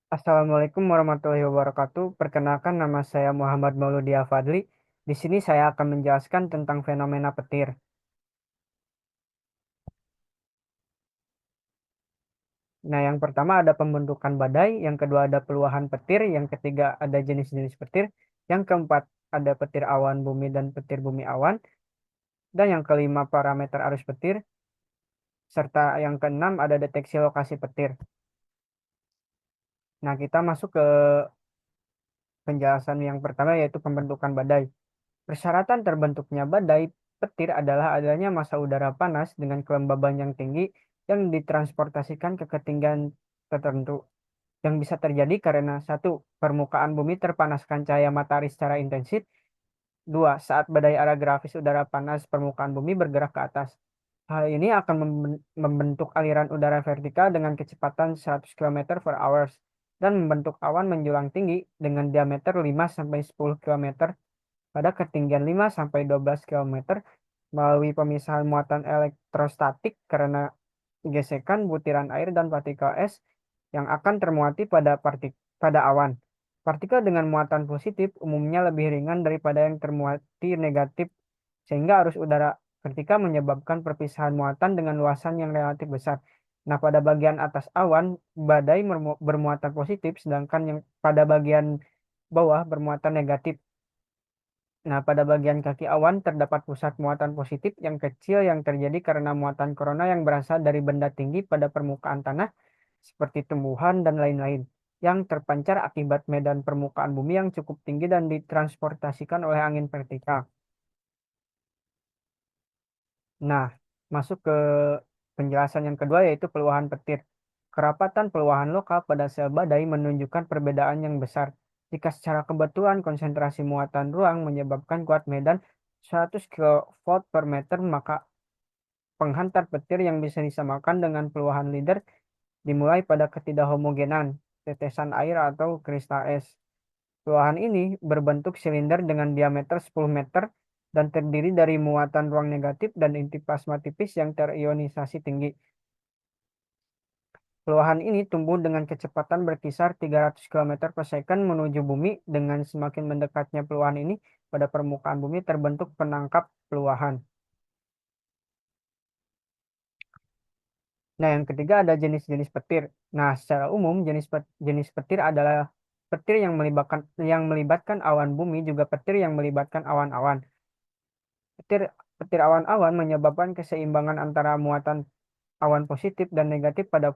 Assalamualaikum warahmatullahi wabarakatuh. Perkenalkan nama saya Muhammad Mauludia Fadli. Di sini saya akan menjelaskan tentang fenomena petir. Nah, yang pertama ada pembentukan badai, yang kedua ada peluahan petir, yang ketiga ada jenis-jenis petir, yang keempat ada petir awan bumi dan petir bumi awan, dan yang kelima parameter arus petir, serta yang keenam ada deteksi lokasi petir. Nah, kita masuk ke penjelasan yang pertama yaitu pembentukan badai. Persyaratan terbentuknya badai petir adalah adanya massa udara panas dengan kelembaban yang tinggi yang ditransportasikan ke ketinggian tertentu yang bisa terjadi karena satu, permukaan bumi terpanaskan cahaya matahari secara intensif. Dua, saat badai grafis udara panas permukaan bumi bergerak ke atas. Hal ini akan membentuk aliran udara vertikal dengan kecepatan 100 km per hour dan membentuk awan menjulang tinggi dengan diameter 5-10 km pada ketinggian 5-12 km melalui pemisahan muatan elektrostatik karena gesekan butiran air dan partikel es yang akan termuati pada awan. Partikel dengan muatan positif umumnya lebih ringan daripada yang termuati negatif, sehingga arus udara vertikal menyebabkan perpisahan muatan dengan luasan yang relatif besar. Nah, pada bagian atas awan, badai bermuatan positif, sedangkan yang pada bagian bawah bermuatan negatif. Nah, pada bagian kaki awan terdapat pusat muatan positif yang kecil yang terjadi karena muatan corona yang berasal dari benda tinggi pada permukaan tanah seperti tumbuhan dan lain-lain yang terpancar akibat medan permukaan bumi yang cukup tinggi dan ditransportasikan oleh angin vertikal. Nah, masuk ke penjelasan yang kedua yaitu peluahan petir. Kerapatan peluahan lokal pada sel badai menunjukkan perbedaan yang besar. Jika secara kebetulan konsentrasi muatan ruang menyebabkan kuat medan 100 kV per meter, maka penghantar petir yang bisa disamakan dengan peluahan leader dimulai pada ketidakhomogenan, tetesan air atau kristal es. Peluahan ini berbentuk silinder dengan diameter 10 meter dan terdiri dari muatan ruang negatif dan inti plasma tipis yang terionisasi tinggi. Peluahan ini tumbuh dengan kecepatan berkisar 300 km per second menuju bumi. Dengan semakin mendekatnya peluahan ini pada permukaan bumi terbentuk penangkap peluahan. Nah, yang ketiga ada jenis-jenis petir. Nah, secara umum jenis petir adalah petir yang melibatkan awan bumi, juga petir yang melibatkan awan-awan. Petir petir awan-awan menyebabkan keseimbangan antara muatan awan positif dan negatif pada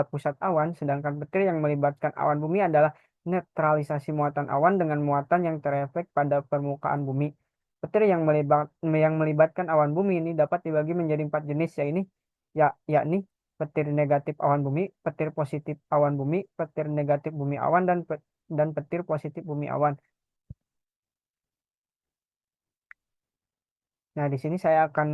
pusat awan, sedangkan petir yang melibatkan awan bumi adalah netralisasi muatan awan dengan muatan yang tereflek pada permukaan bumi. Petir yang melibatkan awan bumi ini dapat dibagi menjadi empat jenis, yakni petir negatif awan bumi, petir positif awan bumi, petir negatif bumi awan, dan petir positif bumi awan. Nah, di sini saya akan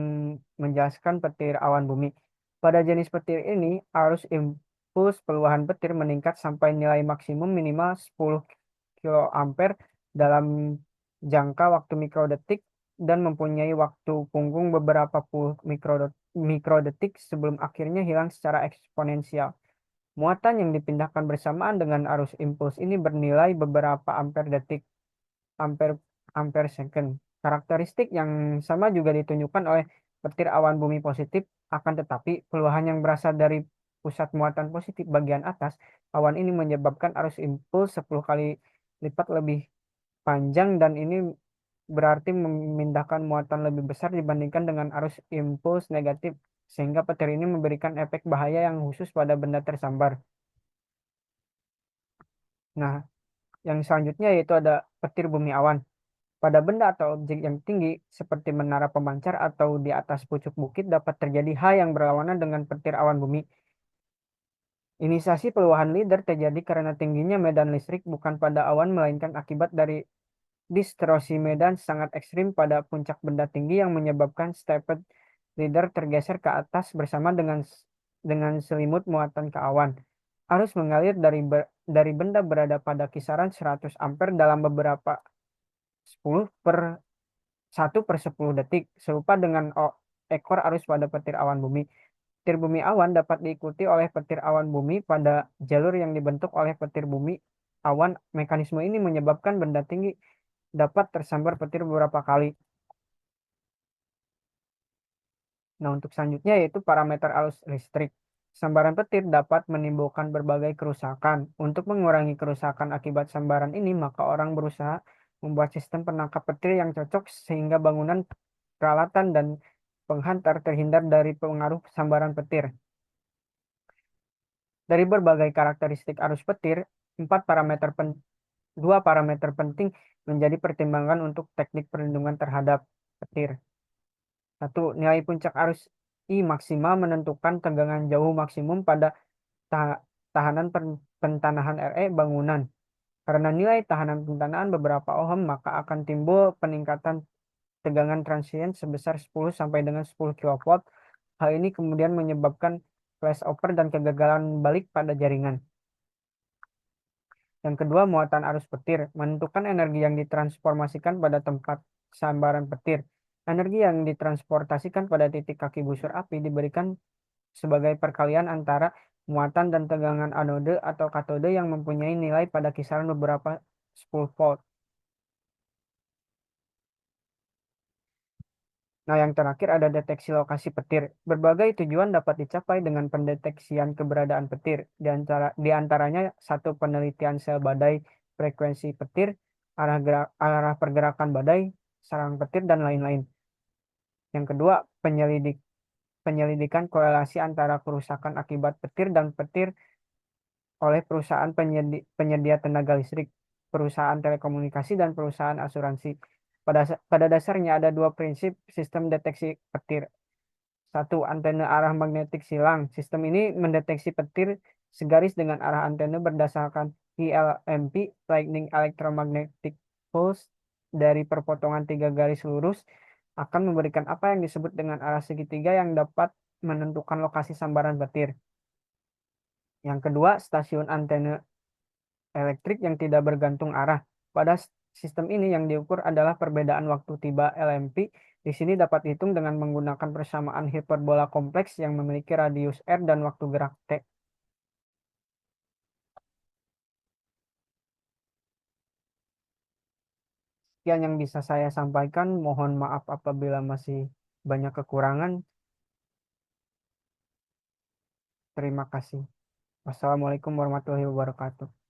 menjelaskan petir awan bumi. Pada jenis petir ini, arus impuls peluahan petir meningkat sampai nilai maksimum minimal 10 kiloampere dalam jangka waktu mikrodetik dan mempunyai waktu punggung beberapa puluh mikrodetik sebelum akhirnya hilang secara eksponensial. Muatan yang dipindahkan bersamaan dengan arus impuls ini bernilai beberapa ampere detik, ampere ampere second. Karakteristik yang sama juga ditunjukkan oleh petir awan bumi positif, akan tetapi peluahan yang berasal dari pusat muatan positif bagian atas awan ini menyebabkan arus impuls 10 kali lipat lebih panjang, dan ini berarti memindahkan muatan lebih besar dibandingkan dengan arus impuls negatif, sehingga petir ini memberikan efek bahaya yang khusus pada benda tersambar. Nah, yang selanjutnya yaitu ada petir bumi awan. Pada benda atau objek yang tinggi, seperti menara pemancar atau di atas pucuk bukit, dapat terjadi hal yang berlawanan dengan petir awan bumi. Inisiasi peluahan leader terjadi karena tingginya medan listrik bukan pada awan, melainkan akibat dari distorsi medan sangat ekstrim pada puncak benda tinggi yang menyebabkan stepped leader tergeser ke atas bersama dengan selimut muatan ke awan. Arus mengalir dari benda berada pada kisaran 100 ampere dalam beberapa 1/10 detik, serupa dengan ekor arus pada petir awan bumi. Petir bumi awan dapat diikuti oleh petir awan bumi pada jalur yang dibentuk oleh petir bumi awan. Mekanisme ini menyebabkan benda tinggi dapat tersambar petir beberapa kali. Nah, untuk selanjutnya yaitu parameter arus listrik. Sambaran petir dapat menimbulkan berbagai kerusakan. Untuk mengurangi kerusakan akibat sambaran ini, maka orang berusaha membuat sistem penangkap petir yang cocok sehingga bangunan, peralatan, dan penghantar terhindar dari pengaruh sambaran petir. Dari berbagai karakteristik arus petir, dua parameter penting menjadi pertimbangan untuk teknik perlindungan terhadap petir. Satu, nilai puncak arus I maksimal menentukan tegangan jauh maksimum pada ta- tahanan pentanahan RE bangunan. Karena nilai tahanan pentanahan beberapa ohm, maka akan timbul peningkatan tegangan transient sebesar 10 sampai dengan 10 kV. Hal ini kemudian menyebabkan flashover dan kegagalan balik pada jaringan. Yang kedua, muatan arus petir menentukan energi yang ditransformasikan pada tempat sambaran petir. Energi yang ditransportasikan pada titik kaki busur api diberikan sebagai perkalian antara muatan dan tegangan anode atau katode yang mempunyai nilai pada kisaran beberapa 10 volt. Nah, yang terakhir ada deteksi lokasi petir. Berbagai tujuan dapat dicapai dengan pendeteksian keberadaan petir. Di antaranya satu, penelitian sel badai, frekuensi petir, arah pergerakan badai, sarang petir, dan lain-lain. Yang kedua, penyelidikan korelasi antara kerusakan akibat petir dan petir oleh perusahaan penyedia tenaga listrik, perusahaan telekomunikasi, dan perusahaan asuransi. Pada dasarnya ada dua prinsip sistem deteksi petir. Satu, antena arah magnetik silang. Sistem ini mendeteksi petir segaris dengan arah antena berdasarkan ILMP, Lightning Electromagnetic Pulse, dari perpotongan tiga garis lurus akan memberikan apa yang disebut dengan arah segitiga yang dapat menentukan lokasi sambaran petir. Yang kedua, stasiun antena elektrik yang tidak bergantung arah. Pada sistem ini yang diukur adalah perbedaan waktu tiba LMP. Di sini dapat dihitung dengan menggunakan persamaan hiperbola kompleks yang memiliki radius R dan waktu gerak T. Sekian yang bisa saya sampaikan. Mohon maaf apabila masih banyak kekurangan. Terima kasih. Wassalamualaikum warahmatullahi wabarakatuh.